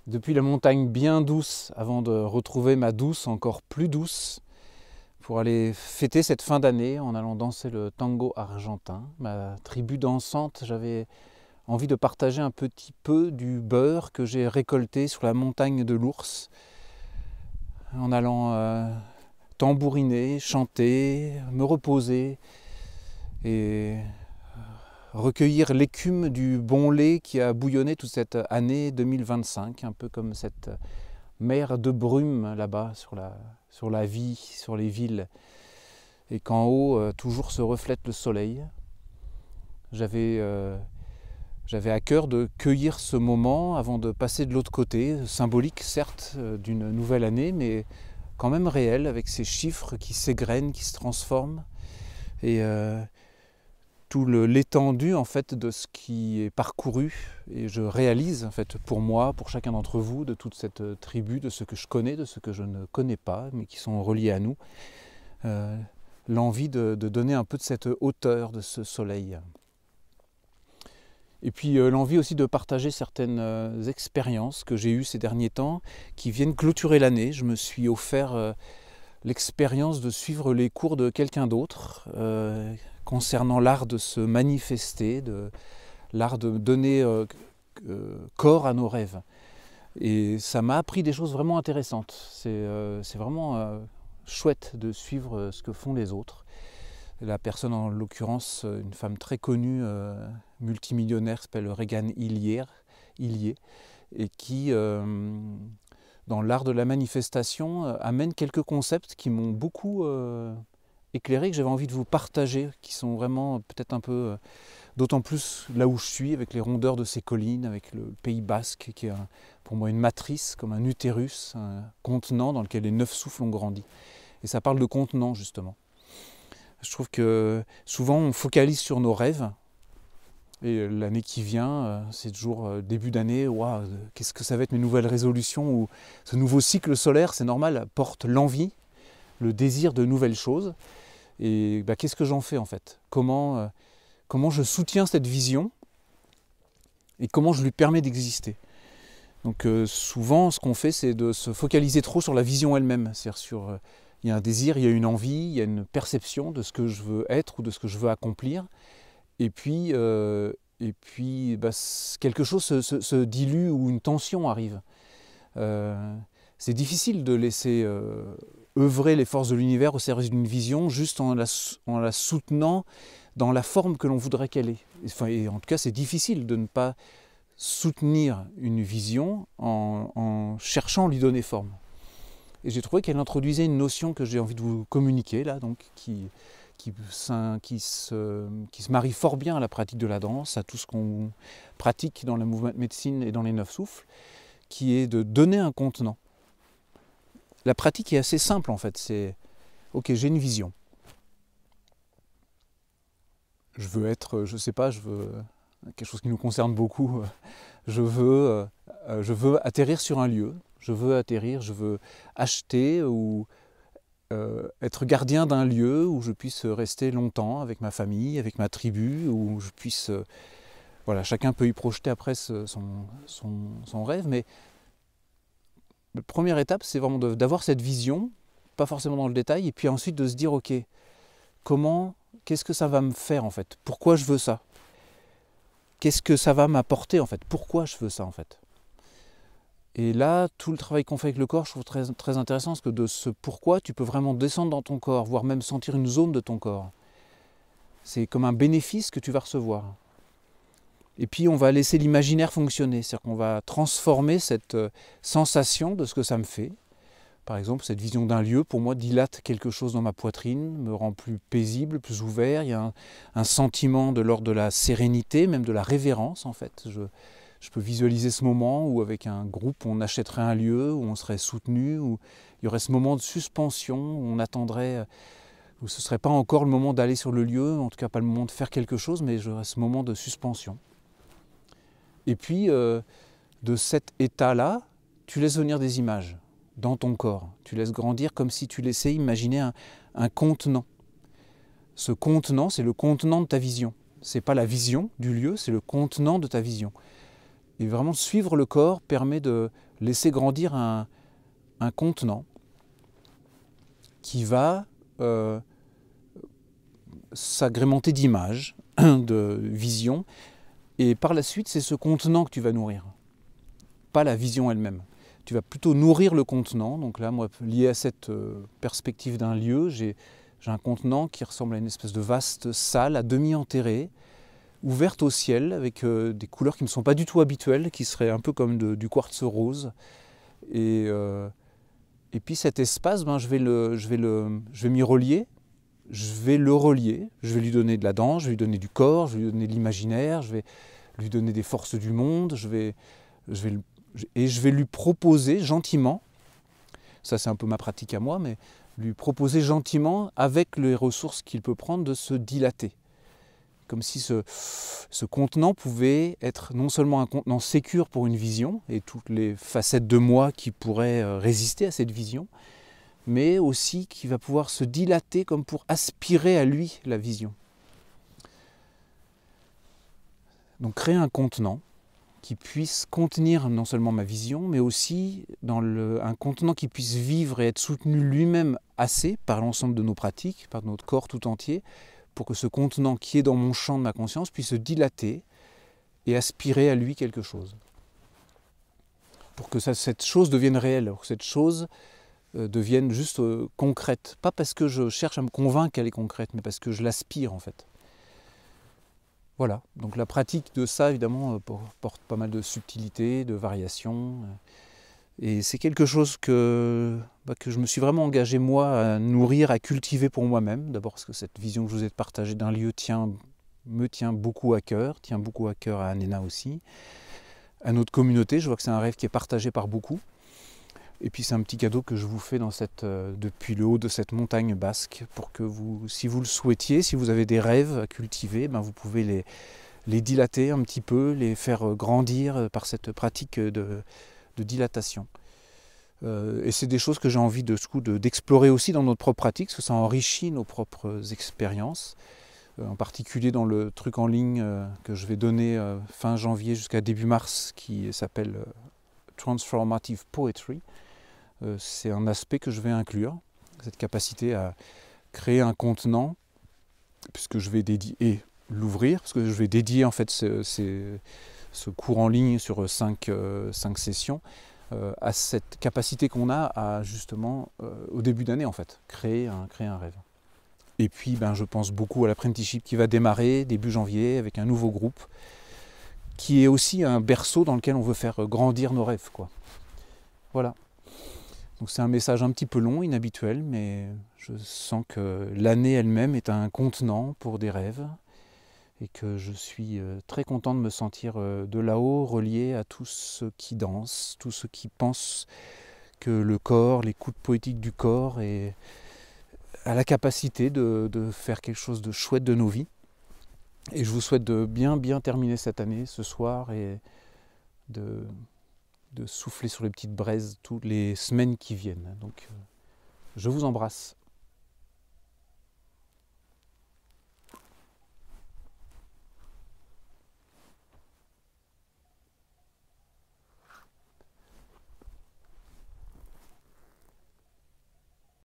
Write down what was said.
depuis la montagne bien douce avant de retrouver ma douce encore plus douce pour aller fêter cette fin d'année en allant danser le tango argentin. Ma tribu dansante, j'avais envie de partager un petit peu du beurre que j'ai récolté sur la montagne de l'Ours en allant tambouriner, chanter, me reposer et recueillir l'écume du bon lait qui a bouillonné toute cette année 2025, un peu comme cette mer de brume là-bas sur la vie, sur les villes, et qu'en haut toujours se reflète le soleil. J'avais à cœur de cueillir ce moment avant de passer de l'autre côté, symbolique certes d'une nouvelle année, mais quand même réel, avec ces chiffres qui s'égrènent, qui se transforment, et tout l'étendue en fait de ce qui est parcouru, et je réalise en fait pour moi, pour chacun d'entre vous, de toute cette tribu, de ce que je connais, de ce que je ne connais pas, mais qui sont reliés à nous, l'envie de donner un peu de cette hauteur de ce soleil. Et puis l'envie aussi de partager certaines expériences que j'ai eues ces derniers temps, qui viennent clôturer l'année. Je me suis offert l'expérience de suivre les cours de quelqu'un d'autre, concernant l'art de se manifester, l'art de donner corps à nos rêves. Et ça m'a appris des choses vraiment intéressantes. C'est vraiment chouette de suivre ce que font les autres. La personne, en l'occurrence, une femme très connue, multimillionnaire, s'appelle Regan Hillier, et qui, dans l'art de la manifestation, amène quelques concepts qui m'ont beaucoup éclairé, que j'avais envie de vous partager, qui sont vraiment peut-être un peu, d'autant plus là où je suis, avec les rondeurs de ces collines, avec le Pays Basque, qui est pour moi une matrice, comme un utérus, un contenant dans lequel les 9 souffles ont grandi. Et ça parle de contenant, justement. Je trouve que souvent on focalise sur nos rêves, et l'année qui vient, c'est toujours début d'année, waouh, qu'est-ce que ça va être mes nouvelles résolutions, ou ce nouveau cycle solaire, c'est normal, porte l'envie, le désir de nouvelles choses. Et qu'est-ce que j'en fais en fait ? Comment je soutiens cette vision et comment je lui permets d'exister ? Donc souvent ce qu'on fait, c'est de se focaliser trop sur la vision elle-même, c'est-à-dire sur il y a un désir, il y a une envie, il y a une perception de ce que je veux être ou de ce que je veux accomplir. Et puis quelque chose se dilue ou une tension arrive. C'est difficile de laisser œuvrer les forces de l'univers au service d'une vision juste en la soutenant dans la forme que l'on voudrait qu'elle ait. Et en tout cas, c'est difficile de ne pas soutenir une vision en cherchant à lui donner forme. Et j'ai trouvé qu'elle introduisait une notion que j'ai envie de vous communiquer là, donc qui se marie fort bien à la pratique de la danse, à tout ce qu'on pratique dans la mouvement de médecine et dans les 9 souffles, qui est de donner un contenant. La pratique est assez simple en fait, c'est ok, j'ai une vision. Je veux être, je sais pas, je veux quelque chose qui nous concerne beaucoup, je veux atterrir sur un lieu. Je veux acheter ou être gardien d'un lieu où je puisse rester longtemps avec ma famille, avec ma tribu, où je puisse... voilà, chacun peut y projeter après son rêve, mais la première étape, c'est vraiment d'avoir cette vision, pas forcément dans le détail, et puis ensuite de se dire, ok, qu'est-ce que ça va me faire en fait ? Pourquoi je veux ça ? Qu'est-ce que ça va m'apporter en fait ? Pourquoi je veux ça en fait ? Et là, tout le travail qu'on fait avec le corps, je trouve très, très intéressant, parce que de ce pourquoi, tu peux vraiment descendre dans ton corps, voire même sentir une zone de ton corps. C'est comme un bénéfice que tu vas recevoir. Et puis on va laisser l'imaginaire fonctionner, c'est-à-dire qu'on va transformer cette sensation de ce que ça me fait. Par exemple, cette vision d'un lieu, pour moi, dilate quelque chose dans ma poitrine, me rend plus paisible, plus ouvert. Il y a un sentiment de l'ordre de la sérénité, même de la révérence en fait. Je peux visualiser ce moment où avec un groupe on achèterait un lieu, où on serait soutenu, où il y aurait ce moment de suspension, où on attendrait, où ce ne serait pas encore le moment d'aller sur le lieu, en tout cas pas le moment de faire quelque chose, mais j'aurais ce moment de suspension. Et puis de cet état-là, tu laisses venir des images dans ton corps. Tu laisses grandir comme si tu laissais imaginer un contenant. Ce contenant, c'est le contenant de ta vision. Ce n'est pas la vision du lieu, c'est le contenant de ta vision. Et vraiment suivre le corps permet de laisser grandir un contenant qui va s'agrémenter d'images, de visions, et par la suite, c'est ce contenant que tu vas nourrir, pas la vision elle-même. Tu vas plutôt nourrir le contenant. Donc là, moi, lié à cette perspective d'un lieu, j'ai un contenant qui ressemble à une espèce de vaste salle à demi enterrée, ouverte au ciel, avec des couleurs qui ne sont pas du tout habituelles, qui seraient un peu comme du quartz rose. Et puis cet espace, je vais m'y relier, je vais le relier, je vais lui donner de la danse, je vais lui donner du corps, je vais lui donner de l'imaginaire, je vais lui donner des forces du monde, je vais lui proposer gentiment, ça c'est un peu ma pratique à moi, mais lui proposer gentiment, avec les ressources qu'il peut prendre, de se dilater. Comme si ce contenant pouvait être non seulement un contenant sécure pour une vision, et toutes les facettes de moi qui pourraient résister à cette vision, mais aussi qui va pouvoir se dilater comme pour aspirer à lui la vision. Donc créer un contenant qui puisse contenir non seulement ma vision, mais aussi un contenant qui puisse vivre et être soutenu lui-même assez par l'ensemble de nos pratiques, par notre corps tout entier, pour que ce contenant qui est dans mon champ de ma conscience puisse se dilater et aspirer à lui quelque chose. Pour que cette chose devienne réelle, pour que cette chose devienne juste concrète. Pas parce que je cherche à me convaincre qu'elle est concrète, mais parce que je l'aspire en fait. Voilà, donc la pratique de ça, évidemment, porte pas mal de subtilité, de variations. Et c'est quelque chose que je me suis vraiment engagé, moi, à nourrir, à cultiver pour moi-même. D'abord parce que cette vision que je vous ai partagée d'un lieu me tient beaucoup à cœur à Anena aussi. À notre communauté, je vois que c'est un rêve qui est partagé par beaucoup. Et puis c'est un petit cadeau que je vous fais depuis le haut de cette montagne basque, pour que si vous le souhaitiez, si vous avez des rêves à cultiver, vous pouvez les dilater un petit peu, les faire grandir par cette pratique de dilatation. Et c'est des choses que j'ai envie d'explorer aussi dans notre propre pratique, parce que ça enrichit nos propres expériences, en particulier dans le truc en ligne que je vais donner fin janvier jusqu'à début mars, qui s'appelle Transformative Poetry. C'est un aspect que je vais inclure, cette capacité à créer un contenant, puisque je vais dédier, et l'ouvrir, parce que je vais dédier en fait ce cours en ligne sur 5 sessions à cette capacité qu'on a à justement, au début d'année en fait, créer un rêve. Et puis je pense beaucoup à l'apprenticeship qui va démarrer début janvier avec un nouveau groupe, qui est aussi un berceau dans lequel on veut faire grandir nos rêves, quoi. Voilà. Donc c'est un message un petit peu long, inhabituel, mais je sens que l'année elle-même est un contenant pour des rêves, et que je suis très content de me sentir de là-haut relié à tous ceux qui dansent, tous ceux qui pensent que le corps, l'écoute poétique du corps a la capacité de faire quelque chose de chouette de nos vies. Et je vous souhaite de bien terminer cette année ce soir, et de souffler sur les petites braises toutes les semaines qui viennent. Donc je vous embrasse.